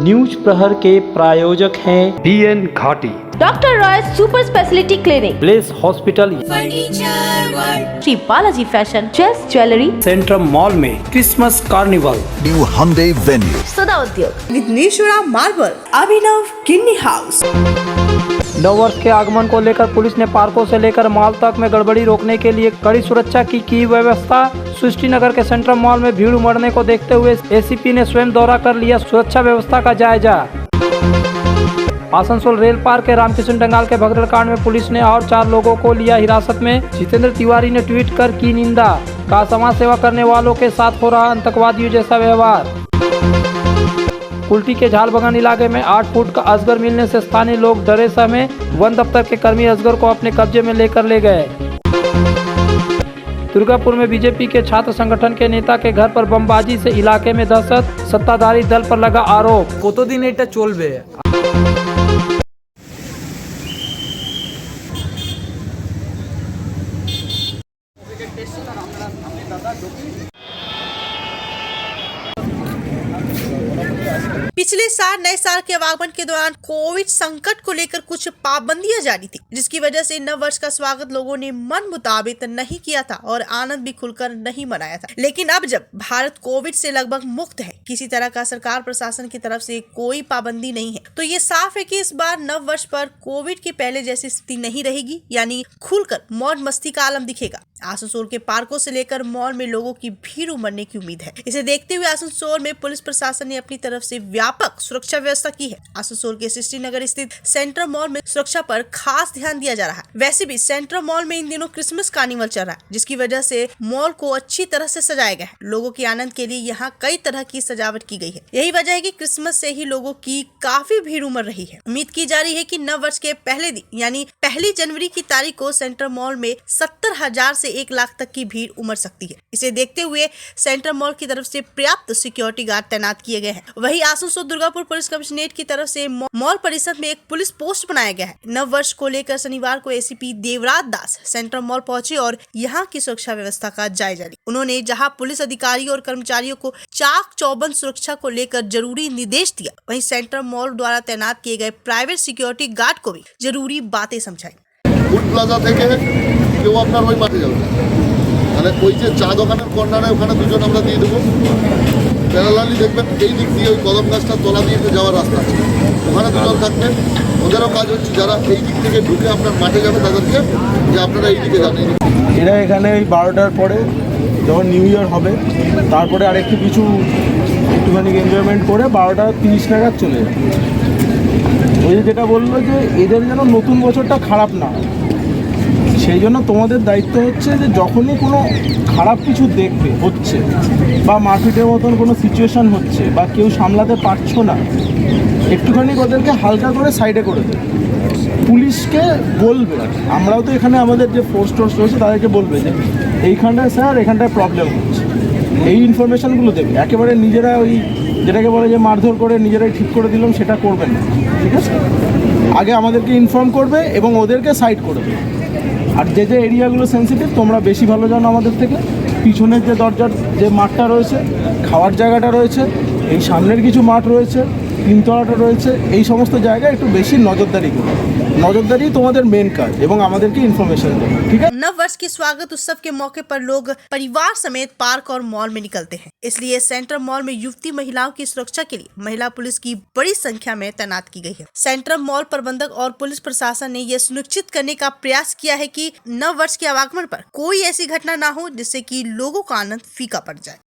News प्रहर के प्रायोजक हैं BN Ghati, doctor Roy super speciality clinic, bless hospital, Shri Balaji fashion, chase jewellery, Centrum mall में Christmas carnival, new Hyundai venue, Sada Udyog, Vighneshwara marble, Abhinav kidney house. नववर्ष के आगमन को लेकर पुलिस ने पार्कों से लेकर मॉल तक में गड़बड़ी रोकने के लिए कड़ी सुरक्षा की व्यवस्था। सृष्टि नगर के सेंट्रल मॉल में भीड़ उमड़ने को देखते हुए एसीपी ने स्वयं दौरा कर लिया सुरक्षा व्यवस्था का जायजा। आसनसोल रेल पार्क के रामकिशन डंगाल के भगदड़ कांड में पुलिस ने और 4 लोगों को लिया हिरासत में। जितेंद्र तिवारी ने ट्वीट कर की निंदा, कहा समाज सेवा करने वालों के साथ हो रहा आतंकवादियों जैसा व्यवहार। कुल्टी के झालबगान इलाके में 8 फुट का अजगर मिलने से स्थानीय लोग डरे सहमे। वन दफ्तर के कर्मी अजगर को अपने कब्जे में लेकर ले गए। दुर्गापुर में बीजेपी के छात्र संगठन के नेता के घर पर बमबाजी से इलाके में दहशत, सत्ताधारी दल पर लगा आरोप। কতদিন এটা চলবে? पिछले साल नए साल के आगमन के दौरान कोविड संकट को लेकर कुछ पाबंदियां जारी थी, जिसकी वजह से नव वर्ष का स्वागत लोगों ने मन मुताबिक नहीं किया था और आनंद भी खुलकर नहीं मनाया था। लेकिन अब जब भारत कोविड से लगभग मुक्त है, किसी तरह का सरकार प्रशासन की तरफ से कोई पाबंदी नहीं है, तो ये साफ है कि इस बार नव वर्ष पर कोविड के पहले जैसी स्थिति नहीं रहेगी, यानी खुलकर मौज मस्ती का आलम दिखेगा। आसनसोल के पार्कों से लेकर मॉल में लोगों की भीड़ उमड़ने की उम्मीद है। इसे देखते हुए आसनसोल में पुलिस प्रशासन ने अपनी तरफ से व्यापक सुरक्षा व्यवस्था की है। आसनसोल के सृष्टि नगर स्थित सेंट्रल मॉल में सुरक्षा पर खास ध्यान दिया जा रहा है। वैसे भी सेंट्रल मॉल में इन दिनों क्रिसमस कार्निवल चल रहा है, जिसकी वजह से मॉल को अच्छी तरह से सजाया गया है। लोगों के आनंद के लिए यहाँ कई तरह की सजावट की गई है। यही वजह है कि क्रिसमस से ही लोगों की काफी भीड़ उमड़ रही है। उम्मीद की जा रही है कि नव वर्ष के पहले दिन यानी 1 जनवरी की तारीख को सेंट्रल मॉल में 70,000 से 1 लाख तक की भीड़ उमड़ सकती है। इसे देखते हुए सेंट्रल मॉल की तरफ से पर्याप्त सिक्योरिटी गार्ड तैनात किए गए हैं। वहीं आसनसोल दुर्गापुर पुलिस कमिश्नरेट की तरफ से मॉल परिसर में एक पुलिस पोस्ट बनाया गया है। नव वर्ष को लेकर शनिवार को एसीपी देवराज दास सेंट्रल मॉल पहुंचे और यहां की सुरक्षा व्यवस्था का जायजा लिया। उन्होंने जहां पुलिस अधिकारियों और कर्मचारियों को चाक चौबंद सुरक्षा को लेकर जरूरी निर्देश दिया, वहीं सेंट्रल मॉल द्वारा तैनात किए गए प्राइवेट सिक्योरिटी गार्ड को भी जरूरी बातें समझाई। ফুড প্লাজা থেকে কেউ আপনার ওই মাঠে যাবে, মানে ওই যে চা দোকানের কর্নারে ওখানে দুজন আমরা দিয়ে দেবো। প্যারালালি দেখবেন এই দিক দিয়ে ওই কদম গাছটা তলা দিয়ে যাওয়ার রাস্তা আছে, ওখানে দুজন থাকবেন। ওদেরও কাজ হচ্ছে যারা এই দিক থেকে ঢুকে আপনার মাঠে যাবে তাদেরকে যে আপনারা এই দিকে যান। এরা এখানে ওই 12টার পরে যখন নিউ ইয়ার হবে তারপরে আরেকটু কিছু একটুখানি এনজয়মেন্ট করে 12:30 নাগাদ চলে যাবে। ওই যেটা বললো যে এদের যেন নতুন বছরটা খারাপ না, সেই জন্য তোমাদের দায়িত্ব হচ্ছে যে যখনই কোনো খারাপ কিছু দেখবে হচ্ছে বা মারপিটের মতন কোনো সিচুয়েশান হচ্ছে বা কেউ সামলাতে পারছো না, একটুখানি ওদেরকে হালকা করে সাইডে করে দেবে। পুলিশকে বলবে, আমরাও তো এখানে আমাদের যে ফোর্স টোর্স রয়েছে তাদেরকে বলবে যে এইখানটায় স্যার এখানটায় প্রবলেম হচ্ছে, এই ইনফরমেশানগুলো দেবে। একেবারে নিজেরা ওই যেটাকে বলে যে মারধর করে নিজেরাই ঠিক করে দিলাম সেটা করবেন না, ঠিক আছে? আগে আমাদেরকে ইনফর্ম করবে এবং ওদেরকে সাইড করবে। আর যে যে এরিয়াগুলো সেন্সিটিভ তোমরা বেশি ভালো জানো আমাদের থেকে, পিছনের যে দরজার যে মাঠটা রয়েছে, খাওয়ার জায়গাটা রয়েছে, এই সামনের কিছু মাঠ রয়েছে, 3তলাটা রয়েছে, এই সমস্ত জায়গায় একটু বেশি নজরদারি করবে। नजरदारी तुम्हारे मेन काज एवं आमादेर के इन्फॉर्मेशन दो, ठीक है। नव वर्ष के स्वागत उत्सव के मौके पर लोग परिवार समेत पार्क और मॉल में निकलते हैं, इसलिए सेंट्रल मॉल में युवती महिलाओं की सुरक्षा के लिए महिला पुलिस की बड़ी संख्या में तैनात की गई है। सेंट्रल मॉल प्रबंधक और पुलिस प्रशासन ने यह सुनिश्चित करने का प्रयास किया है कि नव वर्ष के आगमन पर कोई ऐसी घटना न हो जिससे कि लोगों का आनंद फीका पड़ जाए।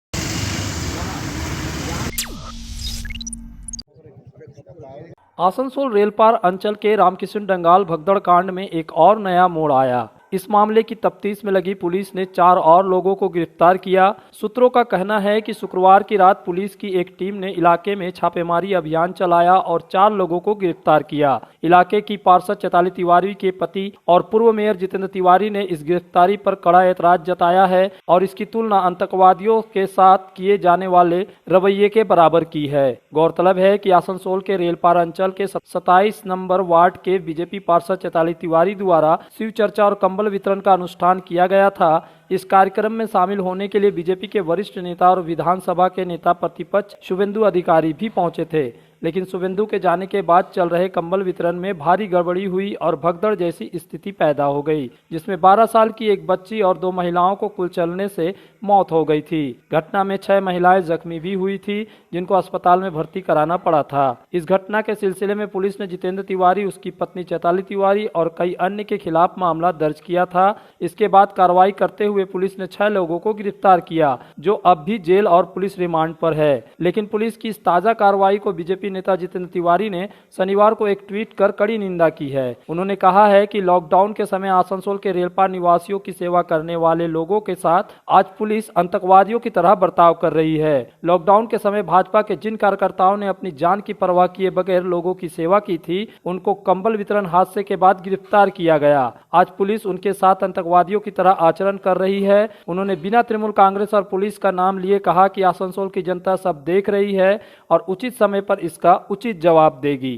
आसनसोल रेलपार अंचल के रामकिशन डंगाल भगदड़ कांड में एक और नया मोड़ आया। इस मामले की तफ्तीश में लगी पुलिस ने 4 और लोगों को गिरफ्तार किया। सूत्रों का कहना है कि शुक्रवार की रात पुलिस की एक टीम ने इलाके में छापेमारी अभियान चलाया और 4 लोगों को गिरफ्तार किया। इलाके की पार्षद चैताली तिवारी के पति और पूर्व मेयर जितेंद्र तिवारी ने इस गिरफ्तारी पर कड़ा ऐतराज जताया है और इसकी तुलना आतंकवादियों के साथ किए जाने वाले रवैये के बराबर की है। गौरतलब है कि आसनसोल के रेलपार अंचल के 27 नंबर वार्ड के बीजेपी पार्षद चैताली तिवारी द्वारा शिव चर्चा और कंबल वितरण का अनुष्ठान किया गया था। इस कार्यक्रम में शामिल होने के लिए बीजेपी के वरिष्ठ नेता और विधानसभा के नेता प्रतिपक्ष शुभेंदु अधिकारी भी पहुंचे थे। लेकिन शुभेंदु के जाने के बाद चल रहे कंबल वितरण में भारी गड़बड़ी हुई और भगदड़ जैसी स्थिति पैदा हो गई, जिसमें 12 साल की एक बच्ची और 2 महिलाओं को कुल चलने से मौत हो गई थी। घटना में 6 महिलाएं जख्मी भी हुई थी, जिनको अस्पताल में भर्ती कराना पड़ा था। इस घटना के सिलसिले में पुलिस ने जितेंद्र तिवारी, उसकी पत्नी चैताली तिवारी और कई अन्य के खिलाफ मामला दर्ज किया था। इसके बाद कार्रवाई करते हुए पुलिस ने 6 लोगों को गिरफ्तार किया, जो अब भी जेल और पुलिस रिमांड पर है। लेकिन पुलिस की इस ताजा कार्रवाई को बीजेपी नेता जितेंद्र तिवारी ने शनिवार को एक ट्वीट कर कड़ी निंदा की है। उन्होंने कहा है कि लॉकडाउन के समय आसनसोल के रेलपार निवासियों की सेवा करने वाले लोगों के साथ आज पुलिस आतंकवादियों की तरह बर्ताव कर रही है। लॉकडाउन के समय भाजपा के जिन कार्यकर्ताओं ने अपनी जान की परवाह किए बगैर लोगों की सेवा की थी, उनको कंबल वितरण हादसे के बाद गिरफ्तार किया गया। आज पुलिस उनके साथ आतंकवादियों की तरह आचरण कर रही है। उन्होंने बिना तृणमूल कांग्रेस और पुलिस का नाम लिए कहा कि आसनसोल की जनता सब देख रही है और उचित समय पर इसका उचित जवाब देगी।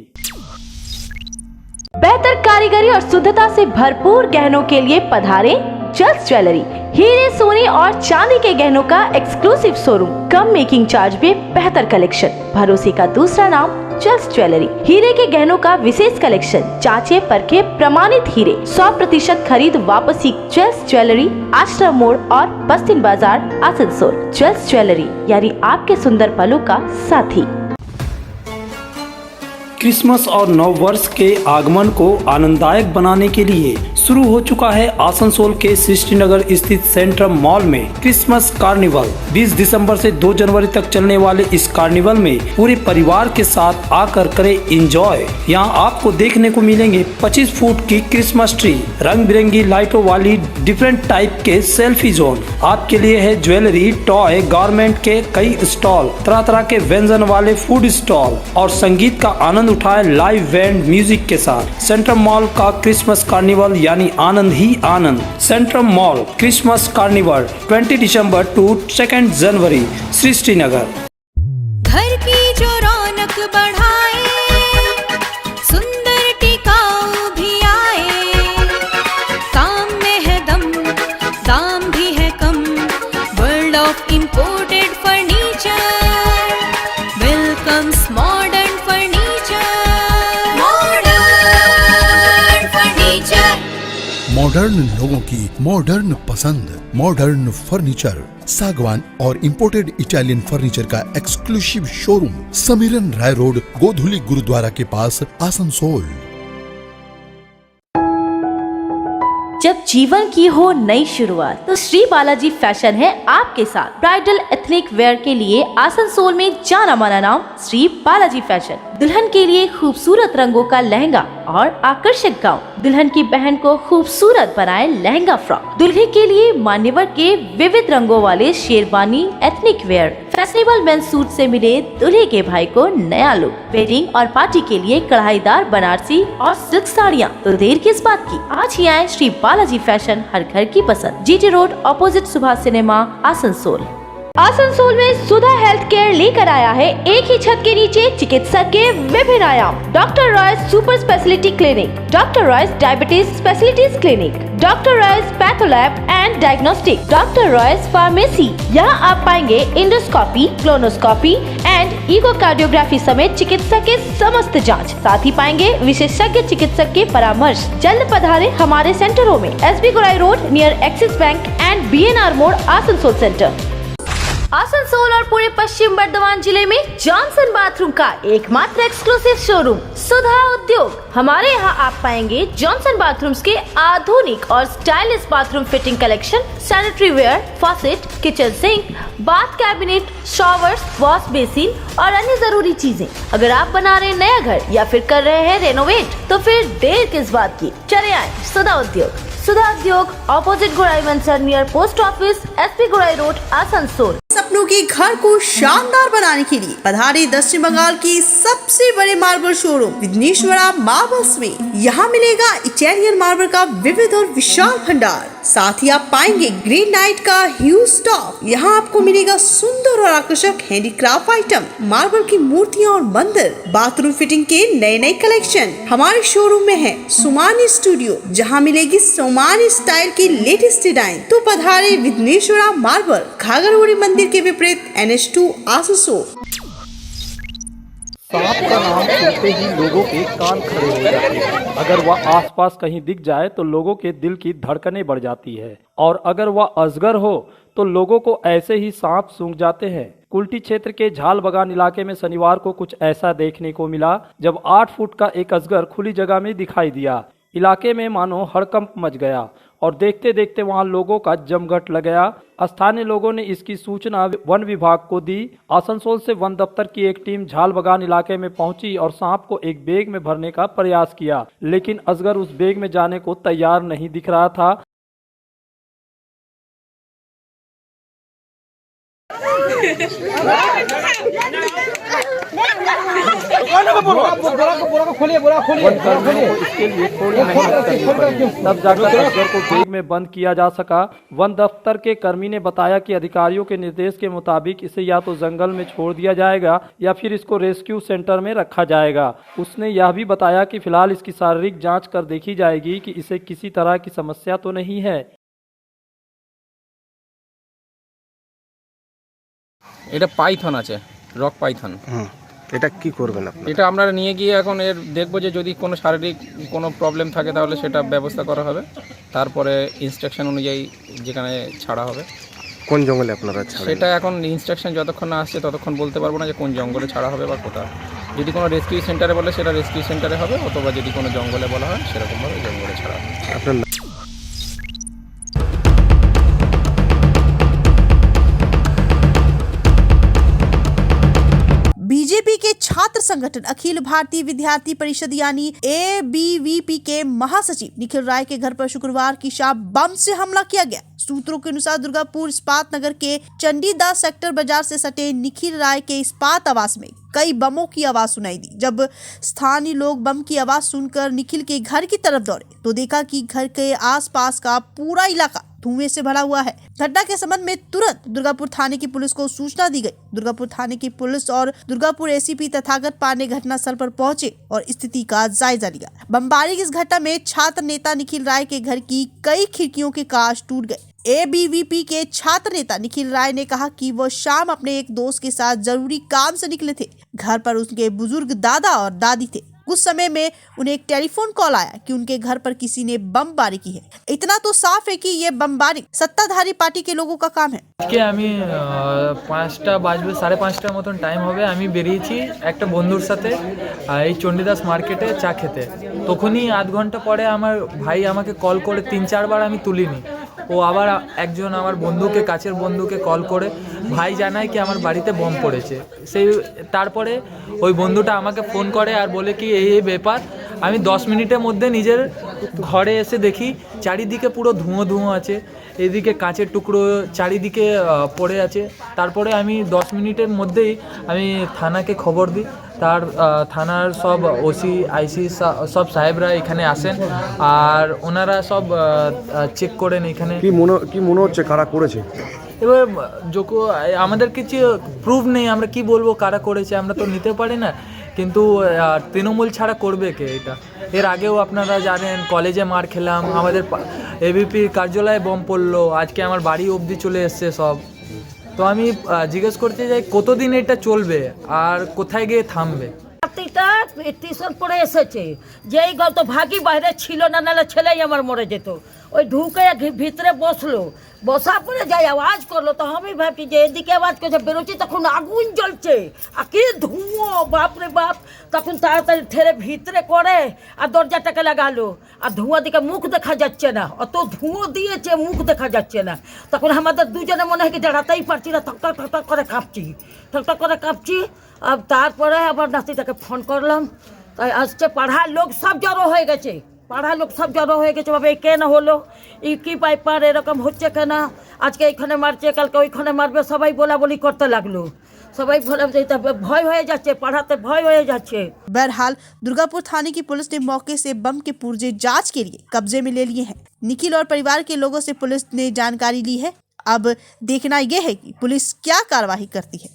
बेहतर कारीगरी और शुद्धता से भरपूर गहनों के लिए पधारे जस्ट ज्वेलरी। हीरे, सोने और चांदी के गहनों का एक्सक्लूसिव शोरूम, कम मेकिंग चार्ज में बेहतर कलेक्शन, भरोसे का दूसरा नाम जस्ट ज्वेलरी। हीरे के गहनों का विशेष कलेक्शन, जांचे परखे प्रमाणित हीरे, 100% खरीद वापसी। जस्ट ज्वेलरी, आश्रम मोड़ और बस्तिन बाजार, आसनसोल। जस्ट ज्वेलरी यानी आपके सुंदर पलों का साथी। क्रिसमस और नव वर्ष के आगमन को आनंददायक बनाने के लिए शुरू हो चुका है आसनसोल के सृष्टिनगर स्थित सेंट्रम मॉल में क्रिसमस कार्निवल। 20 दिसंबर से 2 जनवरी तक चलने वाले इस कार्निवल में पूरे परिवार के साथ आकर करें एंजॉय। यहाँ आपको देखने को मिलेंगे 25 फुट की क्रिसमस ट्री, रंग बिरंगी लाइटों वाली डिफरेंट टाइप के सेल्फी जोन, आपके लिए है ज्वेलरी, टॉय, गारमेंट के कई स्टॉल, तरह तरह के व्यंजन वाले फूड स्टॉल और संगीत का आनंद उठाए लाइव बैंड म्यूजिक के साथ। सेंट्रम मॉल का क्रिसमस कार्निवल यानी आनंद ही आनंद। सेंट्रम मॉल क्रिसमस कार्निवल 20 दिसंबर टू 2 जनवरी, सृष्टिनगर। घर की जो रौनक बढ़ाए, सुंदर टिकाऊ भी आए, काम में है दम, दाम भी है कम, world of imported furniture welcomes modern modern लोगों की मॉडर्न पसंद, मॉडर्न फर्नीचर, सागवान और इंपोर्टेड इटालियन फर्नीचर का exclusive showroom, Samiran Rai road, Godhuli Gurudwara के पास, आसनसोल। जब जीवन की हो नई शुरुआत तो श्री बालाजी फैशन है आपके साथ। ब्राइडल एथनिक वेयर के लिए आसनसोल में जाना माना नाम श्री बालाजी फैशन। दुल्हन के लिए खूबसूरत रंगों का लहंगा और आकर्षक गाउन, दुल्हन की बहन को खूबसूरत बनाए लहंगा फ्रॉक, दुल्हे के लिए मान्यवर के विविध रंगों वाले sherwani ethnic wear, fashionable men's suit से मिले दूल्हे के भाई को नया लुक, वेडिंग और पार्टी के लिए कढ़ाईदार बनारसी और सिल्क साड़ियाँ। तो देर किस बात की, आज ही आए श्री बालाजी फैशन, हर घर की पसंद, GT road opposite Subhash cinema, Asansol. Asansol में सुधा हेल्थ केयर लेकर आया है एक ही छत के नीचे चिकित्सक के विभिन्न आयाम। Doctor Royce super speciality clinic, doctor Royce diabetes specialities clinic, doctor Royce patholab and diagnostic, doctor Royce pharmacy. यहाँ आप पाएंगे इंडोस्कोपी, क्लोनोस्कोपी एंड इकोकार्डियोग्राफी समेत चिकित्सा के समस्त जांच। साथ ही पाएंगे विशेषज्ञ चिकित्सक के परामर्श। जल्द पधारे हमारे सेंटरों में, SB Gorai road near axis bank and BNR मोड़, आसनसोल सेंटर। आसनसोल और पूरे पश्चिम बर्धमान जिले में जॉनसन बाथरूम का एकमात्र एक्सक्लूसिव शोरूम सुधा उद्योग। हमारे यहाँ आप पाएंगे जॉनसन बाथरूम्स के आधुनिक और stylish bathroom fitting collection, sanitary wear, faucet, kitchen sink, bath cabinet, showers, wash basin और अन्य जरूरी चीजें। अगर आप बना रहे नया घर या फिर कर रहे हैं रेनोवेट, तो फिर देर किस बात की, चले आए सुधा उद्योग। सुधा उद्योग ऑपोजिट गोराई मंसर नियर पोस्ट ऑफिस, एसपी गोराई रोड, आसनसोल। सपनों के घर को शानदार बनाने के लिए पधारे दक्षिण बंगाल की सबसे बड़े मार्बल शोरूम विघ्नेश्वरा मार्बल्स में। यहाँ मिलेगा इटालियन मार्बल का विविध और विशाल भंडार। साथ ही आप पाएंगे ग्रेनाइट का ह्यूज स्टॉक। यहाँ आपको मिलेगा सुंदर और आकर्षक हैंडीक्राफ्ट आइटम, मार्बल की मूर्तियाँ और मंदिर, बाथरूम फिटिंग के नए नए कलेक्शन। हमारे शोरूम में है सोमानी स्टूडियो, जहाँ मिलेगी सोमानी स्टाइल की लेटेस्ट डिजाइन। तो पधारे विघ्नेश्वरा मार्बल, घाघरगुड़ी मंदिर के विपरीत NH2 आसनसोल। सांप का नाम सुनते ही लोगों के कान खड़े हो जाते हैं। अगर वह आसपास कहीं दिख जाए तो लोगों के दिल की धड़कनें बढ़ जाती है, और अगर वह अजगर हो तो लोगों को ऐसे ही सांप सूंघ जाते हैं। कुल्टी क्षेत्र के झाल बगान इलाके में शनिवार को कुछ ऐसा देखने को मिला जब 8 फुट का एक अजगर खुली जगह में दिखाई दिया। इलाके में मानो हड़कंप मच गया और देखते देखते वहां लोगों का जमघट लग गया। स्थानीय लोगों ने इसकी सूचना वन विभाग को दी। आसनसोल से वन दफ्तर की एक टीम झाल बगान इलाके में पहुंची और सांप को एक बैग में भरने का प्रयास किया, लेकिन अजगर उस बैग में जाने को तैयार नहीं दिख रहा था। इसके लिए थोड़ी मेहनत करनी पड़ी, तब जाकर अजगर को बैग में बंद किया जा सका। वन दफ्तर के कर्मी ने बताया कि अधिकारियों के निर्देश के मुताबिक इसे या तो जंगल में छोड़ दिया जाएगा या फिर इसको रेस्क्यू सेंटर में रखा जाएगा। उसने यह भी बताया कि फिलहाल इसकी शारीरिक जांच कर देखी जाएगी कि इसे किसी तरह की समस्या तो नहीं है। এটা পাইথন আছে, রক পাইথন। এটা কি করবেন আপনি? এটা আমরা নিয়ে গিয়ে এখন এর দেখবো যে যদি কোনো শারীরিক কোনো প্রবলেম থাকে তাহলে সেটা ব্যবস্থা করা হবে, তারপরে ইনস্ট্রাকশন অনুযায়ী যেখানে ছাড়া হবে। কোন জঙ্গলে আপনারা ছাড়েন? সেটা এখন ইনস্ট্রাকশন যতক্ষণ না আসছে ততক্ষণ বলতে পারবো না যে কোন জঙ্গলে ছাড়া হবে বা কোথায়। যদি কোনো রেস্কিউ সেন্টারে বলে সেটা রেস্কিউ সেন্টারে হবে, অথবা যদি কোনো জঙ্গলে বলা হয় সেরকমভাবে জঙ্গলে ছাড়া হবে। আপনার बीजेपी के छात्र संगठन अखिल भारतीय विद्यार्थी परिषद यानी ABVP के महासचिव निखिल राय के घर पर शुक्रवार की शाम बम से हमला किया गया। सूत्रों के अनुसार दुर्गापुर इस्पात नगर के चंडीदास सेक्टर बाजार से सटे निखिल राय के इस्पात आवास में कई बमों की आवाज सुनाई दी। जब स्थानीय लोग बम की आवाज सुनकर निखिल के घर की तरफ दौड़े तो देखा कि घर के आसपास का पूरा इलाका धुएं से भरा हुआ है। घटना के संबंध में तुरंत दुर्गापुर थाने की पुलिस को सूचना दी गई। दुर्गापुर थाने की पुलिस और दुर्गापुर ACP तथागत पाल ने घटनास्थल पर पहुंचे और स्थिति का जायजा लिया। बमबारी की इस घटना में छात्र नेता निखिल राय के घर की कई खिड़कियों के कांच टूट गए। ABVP के छात्र नेता निखिल राय ने कहा कि वह शाम अपने एक दोस्त के साथ जरूरी काम से निकले थे। घर पर उनके बुजुर्ग दादा और दादी थे। कुछ समय में उन्हें एक टेलीफोन कॉल आया कि उनके घर पर किसी ने बमबारी की है। इतना तो साफ है कि ये बमबारी सत्ताधारी पार्टी के लोगों का काम है। আজকে আমি 5টা বাজবে 5:30টার মতন টাইম হবে, আমি বেরিয়েছি একটা বন্ধুর সাথে এই চণ্ডীদাস মার্কেটে চা খেতে। তখনই আধ ঘন্টা পরে আমার ভাই আমাকে কল করে 3-4 বার আমি তুলিনি। ও আবার একজন আমার বন্ধুকে কাছের বন্ধুকে কল করে ভাই জানায় কি আমার বাড়িতে বম পড়েছে। সেই তারপরে ওই বন্ধুটা আমাকে ফোন করে আর বলে কি এই ব্যাপার। আমি 10 মিনিটের মধ্যে নিজের ঘরে এসে দেখি চারিদিকে পুরো ধুঁয়ো ধুঁয়ো আছে, এদিকে কাঁচের টুকরো চারিদিকে পড়ে আছে। তারপরে আমি 10 মিনিটের মধ্যেই আমি থানাকে খবর দিই। তার থানার সব ওসি আইসি সব সাহেবরা এখানে আসেন আর ওনারা সব চেক করেন এখানে। কি মনে হচ্ছে কারা করেছে? এবার আমাদের কিছু প্রুফ নেই, আমরা কি বলবো কারা করেছে, আমরা তো নিতে পারি না। কিন্তু তৃণমূল ছাড়া করবে কে এটা? এর আগেও আপনারা জানেন কলেজে মার খেলাম, আমাদের ABP কার্যালয়ে বম পড়লো, আজকে আমার বাড়ি অবধি চলে এসছে সব। তো আমি জিজ্ঞেস করতে চাই কতদিন এটা চলবে আর কোথায় গিয়ে থামবে? টিউশন পড়ে এসেছে, যেই গত ভাগি বাইরে ছিল না, নাহলে ছেলেই আমার মরে যেত। ওই ঢুকে ভিতরে বসলো, বসা পরে যাই আওয়াজ করলো, তো আমি ভাবছি যে এদিকে আওয়াজ করছে, বেরোচ্ছি তখন আগুন জ্বলছে আর কি ধুঁয়ো, বাপরে বাপ। তখন তাড়াতাড়ি ঠেলে ভিতরে করে আর দরজাটাকে লাগালো, আর ধোঁয়া দিকে মুখ দেখা যাচ্ছে না, অত ধুঁয়ো দিয়েছে মুখ দেখা যাচ্ছে না। তখন আমাদের দুজনে মনে হয় কি দাঁড়াতেই পারছি না, ঠকঠক ঠকঠক করে কাঁপছি, ঠকঠক করে কাঁপছি। আর তারপরে আবার নাতিটাকে ফোন করলাম, তাই আসছে পাড়ার লোক সব জড়ো হয়ে গেছে, পাড়ার লোক সব জড়ো হয়ে গেছে। ভাবে কেন হলো, এই কি ব্যাপার, এরকম হচ্ছে কেন, আজকে এইখানে মারছে কালকে ওইখানে মারবে, সবাই বলা বলি করতে লাগলো। সবাই ভয় হয়ে যাচ্ছে, पढ़ाते भय हो जाচ্ছে। बहरहाल दुर्गापुर थाने की पुलिस ने मौके से बम के पुर्जे जांच के लिए कब्जे में ले लिए हैं। निखिल और परिवार के लोगों से पुलिस ने जानकारी ली है। अब देखना यह है कि पुलिस क्या कार्रवाई करती है।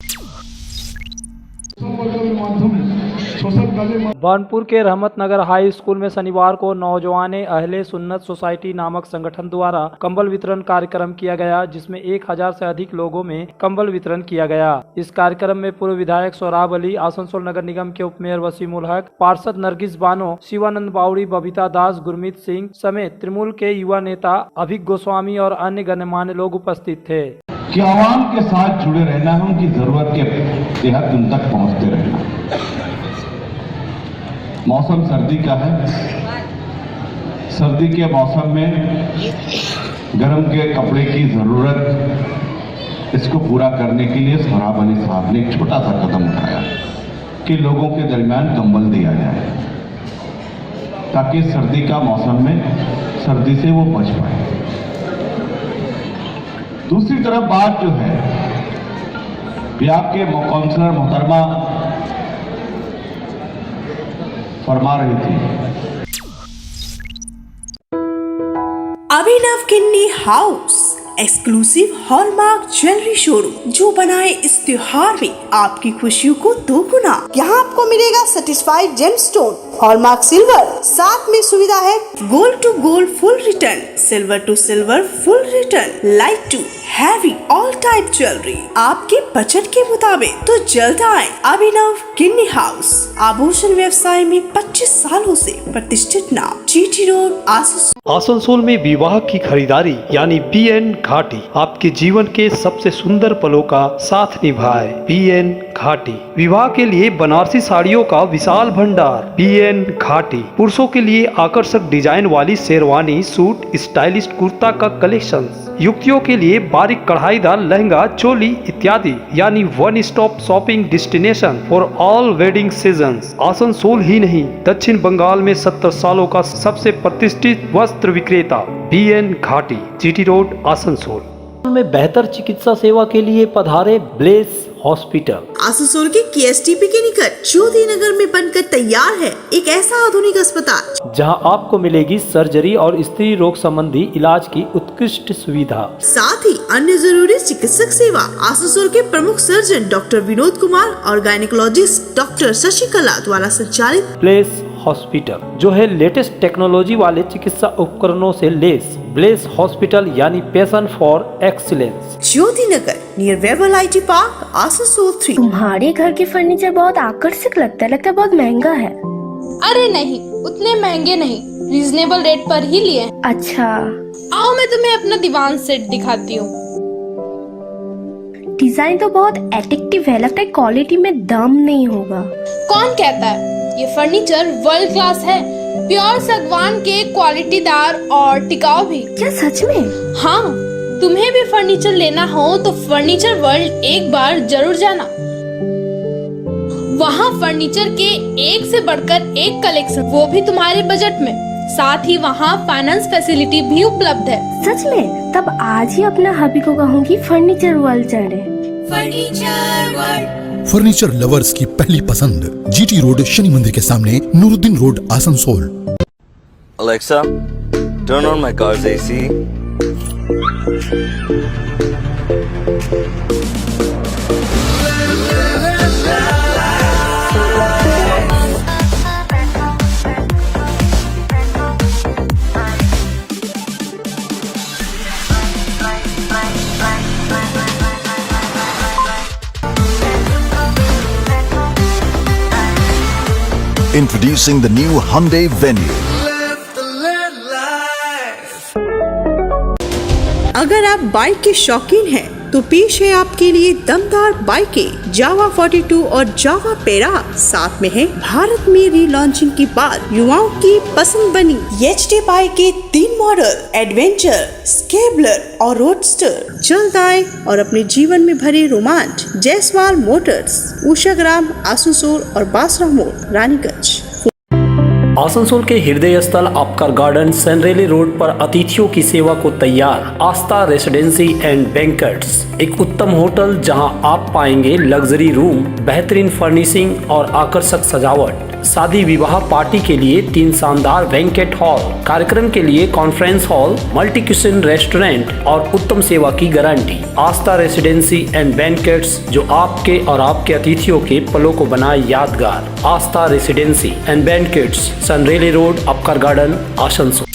बानपुर के रहमत नगर हाई स्कूल में शनिवार को नौजवान अहले सुन्नत सोसाइटी नामक संगठन द्वारा कंबल वितरण कार्यक्रम किया गया, जिसमें 1000 से अधिक लोगों में कंबल वितरण किया गया। इस कार्यक्रम में पूर्व विधायक सोहराब अली, आसनसोल नगर निगम के उप मेयर वसीमुल हक, पार्षद नरगिस बानो, शिवानंद बावड़ी, बबीता दास, गुरमीत सिंह समेत तृणमूल के युवा नेता अभिक गोस्वामी और अन्य गणमान्य लोग उपस्थित थे। कि आवाम के साथ जुड़े रहना है, उनकी जरूरत के तहत उन तक पहुंचते रहना। मौसम सर्दी का है, सर्दी के मौसम में गर्म के कपड़े की जरूरत, इसको पूरा करने के लिए सोहराब अली साहब ने एक छोटा सा कदम उठाया कि लोगों के दरमियान कंबल दिया जाए, ताकि सर्दी का मौसम में सर्दी से वो बच पाए। दूसरी तरफ बात जो है, ये आपके काउंसलर मोहतरमा फरमा रही थी। Abhinav Kinni house exclusive hallmark jewellery showroom जो बनाए इस त्योहार में आपकी खुशियों को दोगुना। यहाँ आपको मिलेगा सर्टिफाइड जेमस्टोन, हॉलमार्क सिल्वर, साथ में सुविधा है gold to gold full return, silver to silver full return, light to heavy all type jewellery आपके बजट के मुताबिक। तो जल्द आए अभिनव किन्नी हाउस, आभूषण व्यवसाय में 25 सालों से प्रतिष्ठित नाम, जीटी रोड, आसनसोल में विवाह की खरीदारी यानी BN घाटी आपके जीवन के सबसे सुंदर पलों का साथ निभाए। BN घाटी विवाह के लिए बनारसी साड़ियों का विशाल भंडार। BN घाटी पुरुषों के लिए आकर्षक डिजाइन वाली शेरवानी, सूट, स्टाइलिश कुर्ता का कलेक्शन, युवतियों के लिए बारीक कढ़ाईदार लहंगा, चोली इत्यादि, यानी one stop shopping destination for all wedding seasons. Asansol ही नहीं, दक्षिण बंगाल में 70 सालों का सबसे प्रतिष्ठित वस्त्र विक्रेता BN घाटी, GT रोड, आसनसोल में बेहतर चिकित्सा सेवा के लिए पधारे ब्लेस हॉस्पिटल। आसनसोल के KSTP के निकट ज्योति नगर में बनकर तैयार है एक ऐसा आधुनिक अस्पताल जहां आपको मिलेगी सर्जरी और स्त्री रोग संबंधी इलाज की उत्कृष्ट सुविधा, साथ ही अन्य जरूरी चिकित्सक सेवा। आसनसोल के प्रमुख सर्जन डॉक्टर विनोद कुमार और गायनिकोलॉजिस्ट डॉक्टर शशिकला द्वारा संचालित ब्लेस हॉस्पिटल जो है लेटेस्ट टेक्नोलॉजी वाले चिकित्सा उपकरणों से लेस। ब्लेस हॉस्पिटल यानी passion for excellence, Jyoti Nagar near Webel IT park, Asansol 3। तुम्हारे घर के फर्नीचर बहुत आकर्षक लगता है बहुत महंगा है। अरे नहीं, उतने महंगे नहीं, रीजनेबल रेट पर ही लिए। अच्छा, आओ मैं तुम्हें अपना दीवान सेट दिखाती हूँ। डिजाइन तो बहुत एट्रैक्टिव है, लगता है क्वालिटी में दम नहीं होगा। कौन कहता है? ये फर्नीचर वर्ल्ड क्लास है, प्योर सागवान के, क्वालिटीदार और टिकाऊ भी। क्या सच में? हाँ, तुम्हें भी फर्नीचर लेना हो तो फर्नीचर वर्ल्ड एक बार जरूर जाना। वहाँ फर्नीचर के एक से बढ़कर एक कलेक्शन, वो भी तुम्हारे बजट में। साथ ही वहाँ फाइनेंस फैसिलिटी भी उपलब्ध है। सच में? तब आज ही अपना हबी को कहूँगी फर्नीचर वर्ल्ड चले। फर्नीचर वर्ल्ड, फर्नीचर लवर्स की पहली पसंद, GT रोड, शनि मंदिर के सामने, Nooruddin road, Asansol. Alexa, turn on my car's AC. Introducing the new Hyundai Venue. अगर आप बाइक के शौकीन हैं तो पेश है आपके लिए दमदार बाइकें जावा 42 और जावा पेरा। साथ में है भारत में रीलॉन्चिंग के बाद युवाओं की पसंद बनी HD बाइक के 3 मॉडल, एडवेंचर, स्केबलर और रोडस्टर। जल्द आए और अपने जीवन में भरे रोमांच। जयसवाल मोटर्स, उषाग्राम, आसनसोल और बासरा मोड़, रानीगंज। आसनसोल के हृदय स्थल आपका गार्डन सनरेली रोड पर अतिथियों की सेवा को तैयार आस्था रेसिडेंसी एंड बैंक्वेट्स, एक उत्तम होटल जहां आप पाएंगे लग्जरी रूम, बेहतरीन फर्निशिंग और आकर्षक सजावट। शादी विवाह पार्टी के लिए 3 शानदार बैंकेट हॉल, कार्यक्रम के लिए conference hall, multi kitchen restaurant और उत्तम सेवा की गारंटी। आस्था रेसिडेंसी एंड बैंकेट्स, जो आपके और आपके अतिथियों के पलों को बनाए यादगार। Aastha residency and banquets, Senraleigh road, Upkar garden, Asansol.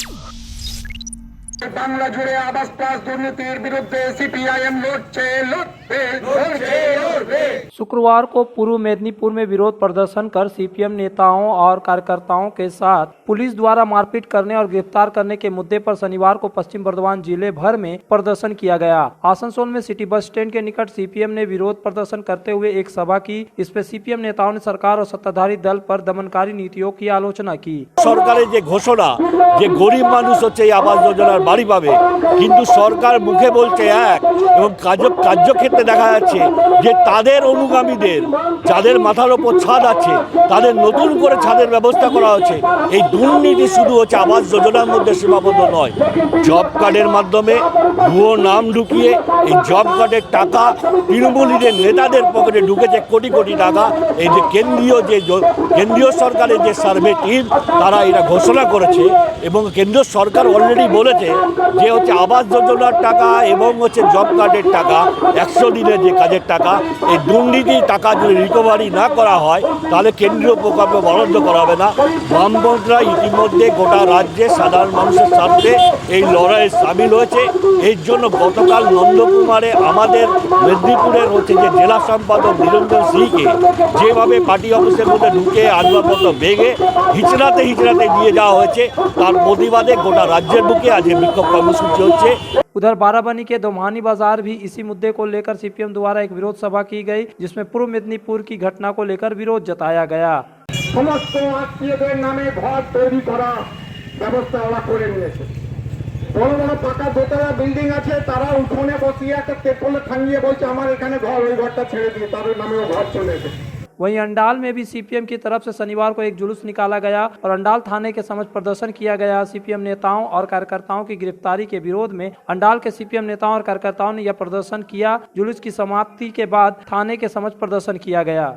Bangla জুড়ে আবাস প্লাস দুর্নীতির বিরুদ্ধে সিপিআইএম লড়ছে। शुक्रवार को पूर्व मेदिनीपुर में विरोध प्रदर्शन कर सीपीएम नेताओं और कार्यकर्ताओं के साथ पुलिस द्वारा मारपीट करने और गिरफ्तार करने के मुद्दे पर शनिवार को पश्चिम बर्धमान जिले भर में प्रदर्शन किया गया। आसनसोल में सिटी बस स्टैंड के निकट सीपीएम ने विरोध प्रदर्शन करते हुए एक सभा की। इसमें सीपीएम नेताओं ने सरकार और सत्ताधारी दल पर दमनकारी नीतियों की आलोचना की। সরকারের যে ঘোষণা যে গরিব মানুষ হচ্ছে এই আবাস যোজনার বাড়ি পাবে, কিন্তু সরকার মুখে বলছে এক এবং কার্যক্ষেত্রে দেখা যাচ্ছে যে তাদের অনুগামীদের যাদের মাথার ওপর ছাদ আছে তাদের নতুন করে ছাদের ব্যবস্থা করা হচ্ছে। এই দুর্নীতি শুধু হচ্ছে আবাস যোজনার মধ্যে সীমাবদ্ধ নয়, জব কার্ডের মাধ্যমে ভুয়ো নাম ঢুকিয়ে এই জব কার্ডের টাকা তৃণমূলীদের নেতাদের পকেটে ঢুকেছে কোটি কোটি টাকা। এই যে কেন্দ্রীয় সরকারের যে সার্ভে টিম তারা এটা ঘোষণা করেছে এবং কেন্দ্রীয় সরকার অলরেডি বলেছে যে হচ্ছে আবাস যোজনার টাকা এবং হচ্ছে জব কার্ডের টাকা 100 দিনের যে কাজের টাকা, এই দুর্নীতির টাকা যদি রিকভারি না করা হয় তাহলে কেন্দ্রীয় প্রকল্পে বরাদ্দ করা হবে না। বামপন্থীরা ইতিমধ্যে গোটা রাজ্যে সাধারণ মানুষের স্বার্থে এই লড়াইয়ে সামিল হয়েছে। এর জন্য গতকাল নন্দকুমারে আমাদের মেদিনীপুরের হচ্ছে যে জেলা সম্পাদক নিরঞ্জন সিংকে যেভাবে পার্টি অফিসের মধ্যে ঢুকে আসবাবপত্র ভেঙে হিচড়াতে নিয়ে যাওয়া হয়েছে, তার প্রতিবাদে গোটা রাজ্যের বুকে আজ বিক্ষোভ কর্মসূচি হচ্ছে। उधर बाराबनी के दोमानी बाजार भी इसी मुद्दे को लेकर सीपीएम द्वारा एक विरोध सभा की गई, जिसमें पूर्व मेदिनीपुर की घटना को लेकर विरोध जताया गया। সমস্ত আত্মীয়দের নামে ঘর তৈরি করা ব্যবস্থা ওরা করে নিয়েছে। বড় বড় পাকা দোতলা বিল্ডিং আছে, তারা উঠোনে বসিয়ে একটা তেপলে ঠাঙ্গিয়ে বলছে আমার এখানে ঘর, ওই ঘরটা ছেড়ে দিয়ে তাদের নামেও ঘর চলে এসেছে। वहीं अंडाल में भी सीपीएम की तरफ से शनिवार को एक जुलूस निकाला गया और अंडाल थाने के समक्ष प्रदर्शन किया गया। सीपीएम नेताओं और कार्यकर्ताओं की गिरफ्तारी के विरोध में अंडाल के सीपीएम नेताओं और कार्यकर्ताओं ने यह प्रदर्शन किया। जुलूस की समाप्ति के बाद थाने के समक्ष प्रदर्शन किया गया।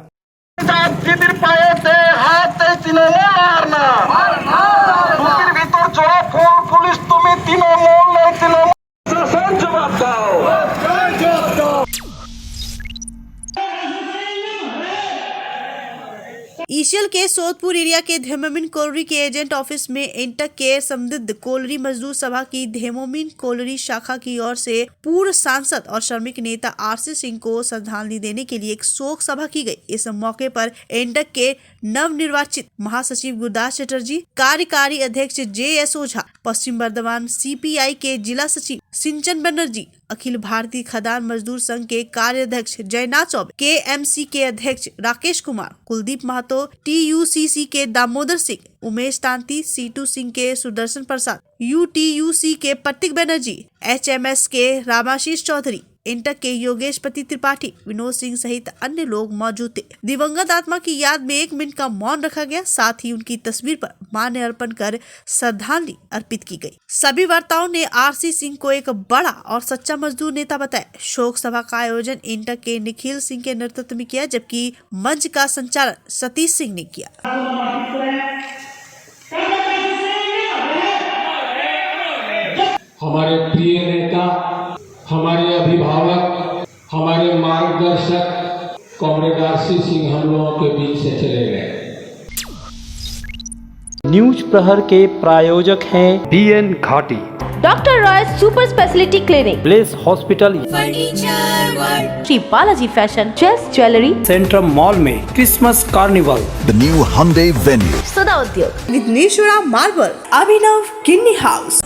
ईसीएल के सोदपुर एरिया के धेमोमिन कोलरी के एजेंट ऑफिस में इंटर केयर संदिग्ध कोलरी मजदूर सभा की धेमोमिन कोलरी शाखा की ओर से पूर्व सांसद और श्रमिक नेता आरसी सिंह को श्रद्धांजलि देने के लिए एक शोक सभा की गई। इस मौके पर इंटर के नवनिर्वाचित महासचिव गुरदास चटर्जी, कार्यकारी अध्यक्ष JS ओझा, पश्चिम बर्धमान CPI के जिला सचिव सिंचन बनर्जी, अखिल भारतीय खदान मजदूर संघ के कार्याध्यक्ष जयनाथ चौबे, KMC के अध्यक्ष राकेश कुमार, कुलदीप महतो, TUCC के दामोदर सिंह, उमेश तांती, C2 सिंह के सुदर्शन प्रसाद, UTUC के प्रतीक बनर्जी, HMS के रामाशीष चौधरी, इंटर के योगेश पति त्रिपाठी, विनोद सिंह सहित अन्य लोग मौजूद थे। दिवंगत आत्मा की याद में 1 मिनट का मौन रखा गया, साथ ही उनकी तस्वीर पर माल्य अर्पण कर श्रद्धांजलि अर्पित की गई। सभी वक्ताओं ने आरसी सिंह को एक बड़ा और सच्चा मजदूर नेता बताया। शोक सभा का आयोजन इंटर के निखिल सिंह के नेतृत्व में किया, जबकि मंच का संचालन सतीश सिंह ने किया। हमारे प्रिय नेता, हमारे अभिभावक, हमारे मार्गदर्शक कॉमरेड आरसी सिंह हम लोगों के बीच से चले गए। न्यूज प्रहर के प्रायोजक हैं BN Ghati, doctor Roy super speciality clinic, bless hospital, Shri Balaji fashion, chase jewellery, Centrum mall में Christmas carnival, The new Hyundai Venue, Sada Udyog, Vighneshwara marble, Abhinav kidney house,